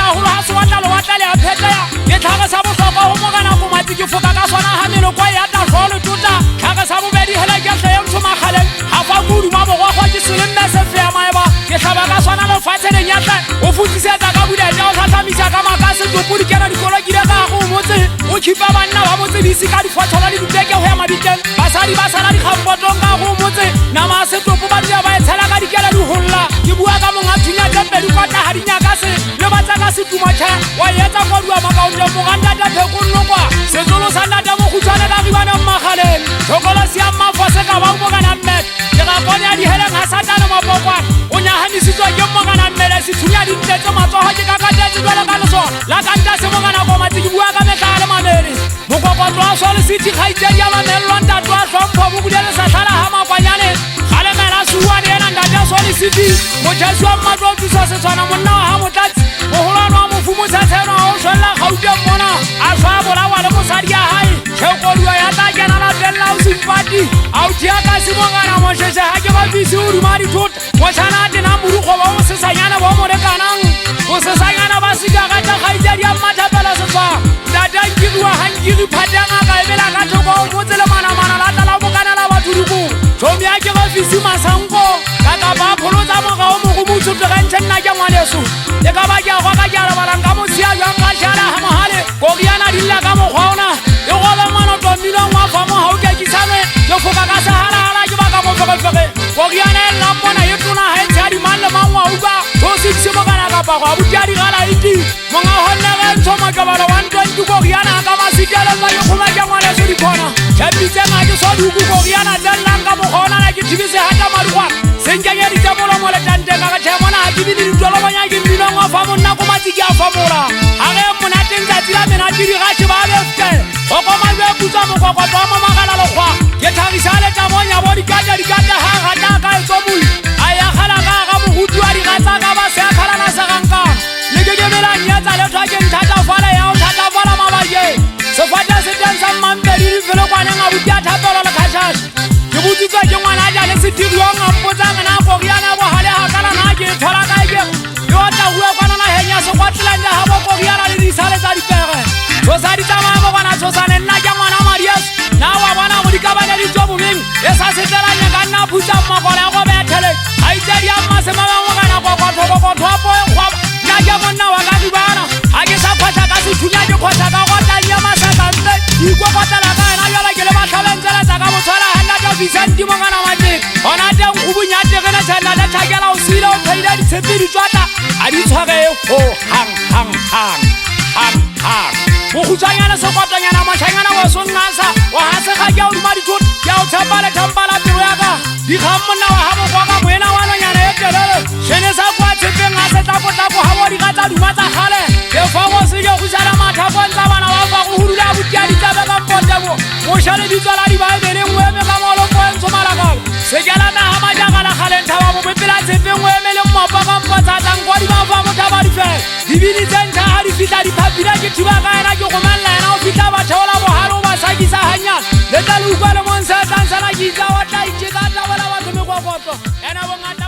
haholo ha se watla le watla le a pheteya ke tlhage sa bohlokwa ho mogana komatsi ke foka ka sona ha meloko ya tla hlolo tota tlhage sa bobedi hele ke hle motho makgaleng ha fa kudu ma bogwa ke sele mmese fea maeba ke hlaba ka sona le fatshe le nyatla o futisetsa ka budete o tlhatlhamisa ka makase topudi kena dikolo ke ka go motse o khipa banna ba motse bisi ka difotlhola di duteke ho ya mabiteng basadi ba sala di khampotong ka go motse nama se topo ba dia ba etshela ka dikela di holla ke bua ka monga thunya tempe di kwata ha di nyaka se le batsa ka setuma tjha wa etsa kodua makaonde moganda ta phekonno kwa setsolo sa ntate mo khutshwane ka ribana mmagaleng thokolo sia mafose ka ba mo kana mme ke ga kone a di hele ga satana mapokwa o nyaganisitswa ke mo kana mmele se thunya di ntetse matsoho ke ka katetse jwala ka leso la kanta se mo kana go matsi ke bua ka metlale mamele mokokotlo a sole city khaitsedi ya mamello ntate wa hlompho bo budele sa tlala ha makwanyane gale mela suwane ena ntate sole city mo jeswa matlo tso se tswana monna ha motlatsi mo holano mo fumo tsetseno o shwella gautse mona a swa bola wa le mosadi ya hae tshekoluwa ya tla kena la della o simpati a o tia ka se mo ngana mo sheshe ha ke ba bisi o dumadi thot mo tshana tena morugo ba o se sanyana ba mo rekanang o se sanyana ba se ka ta khaitsedi ya mathapela se tswa data ngirwa hangiri phatanga ka ebela ka thoko o motsele mana la tla mo kana la bathuruku thomi a ke ba bisi masango ka ba pholoza mo ga o mo go motho tregantse nna ke ngwaneso e ka ba ke a go ka ke ara barang ka mo sia jang ka shala ha mohale go riana dilla ka mo gona e go ba mano to milong wa fa mo ha o ke kisane yo foka ka sa hala ke ba ka mo feke go riana la mona e tuna ha e tshadi man le mangwa u ba go se se mo kana ka ba go a butya di gala iti mo nga honna ga ntoma ka ba la 120 go riana ka ma sitela ba yo khoma ke ngwaneso di khona tshapitse nga ke so di go riana dalla ka mo gona na ke thibise ha ta marwa senjanya di tamolo mo le tante ka ga tshemona ha ke di tolo banya ke mbino ngwa fa monna ko matsi ke a famora ha ge mona teng tsa tsila mena di ga tse ba befte go go ma be butsa mo go go mo magala lo gwa ke thagisa le tsa monya bo di kata ha ga ta ka e tsomui aya khala ga mo hudu a di ga tsa ka ba se khala na sa ganka le ke ke bela nya tsa le twa ke nthata fala ya o thata fala mabaje se fata se teng sa mampedi di felo kwana nga butia thapelo le khashash ke butsitswa ke ngwana ja le se dirwa nga mpotsa ngana go riana bo hale ha kana na ke thola ka ke yo ta bua kwana na henya so Scotland ha bo go riana le di sale tsa di pere so sa di tama bo kana so sa ne nna ke ngwana Marius na wa bona mo di ka bana di tsobo beng e sa se tela nya ka nna phutsa mmagola go bethele ha itsedi ya mma se mama mo kana go thopo kwa na ke monna wa ka di bana ha ke sa phata ka se thunya ke khotsa ka go tanya masaka ntle iko kotala ka na yala ke le ba tlhabentsela tsa ka botswala ha nna ka Vincent mo kana mate ona teng go bunya tegena tsana la thakela o sile o phaile di tshepedi tswata a di tshware ho hang go khutsanyana se kwatanyana mashanyana wa sonnasa wa hase ga ke o di madi thot ya o tshapala thampala pelo ya ka di khammona wa ha mo kwa ka moena wa nonyana e telele shene sa kwa tshepeng ha se tla ha bo di ga tsa duma tsa khale ke fa go se yo go tsala matha bontsha bana wa fa go hurula butya di tsa ka mpotsa mo shale di tsala di ba bele ngwe me ka molo ko ntso malaka se jala na ha majaga la khale ntaba mo pela tshepeng ngwe mele mmapa ka mpotsa tsa ngwa di ba fa mo thaba di fe di bini tsentha ha di fita di phapila ke thiba ka era ke go malla ena o fita ba thola bo halo ba sa ki sa hanya le tla lu kwa le monsa tsa sana ki tsa wa tla itse ka tla wala ba tlo me kwa koto ena bo ngata